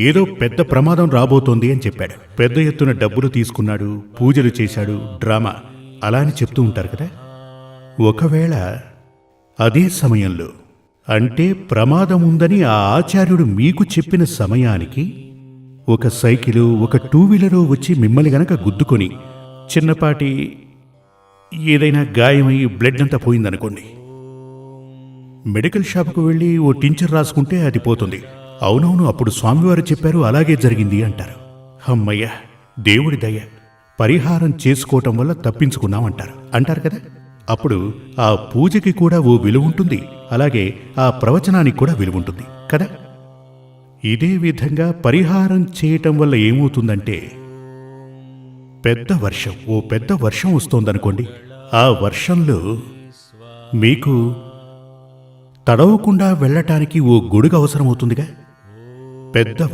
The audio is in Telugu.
ఏదో పెద్ద ప్రమాదం రాబోతోంది అని చెప్పాడు. పెద్ద ఎత్తున డబ్బులు తీసుకున్నాడు, పూజలు చేశాడు, డ్రామా అలా అని చెప్తూ ఉంటారు కదా. ఒకవేళ అదే సమయంలో, అంటే ప్రమాదం ఉందని ఆ ఆచార్యుడు మీకు చెప్పిన సమయానికి ఒక సైకిలు, ఒక టూ వీలరు వచ్చి మిమ్మల్ని గనక గుద్దుకొని చిన్నపాటి ఏదైనా గాయమై బ్లడ్ అంతా పోయిందనుకోండి, మెడికల్ షాపుకు వెళ్ళి ఓ టించర్ రాసుకుంటే అది పోతుంది. అవునవును, అప్పుడు స్వామివారు చెప్పారు, అలాగే జరిగింది అంటారు. అమ్మయ్య, దేవుడి దయ, పరిహారం చేసుకోవటం వల్ల తప్పించుకున్నామంటారు అంటారు కదా. అప్పుడు ఆ పూజకి కూడా ఓ విలువ ఉంటుంది, అలాగే ఆ ప్రవచనానికి కూడా విలువ ఉంటుంది కదా. ఇదే విధంగా పరిహారం చేయటం వల్ల ఏమవుతుందంటే, పెద్ద వర్షం వస్తోందనుకోండి, ఆ వర్షంలో మీకు తడవకుండా వెళ్ళటానికి ఓ గొడుగు అవసరమవుతుందిగా. పెద్ద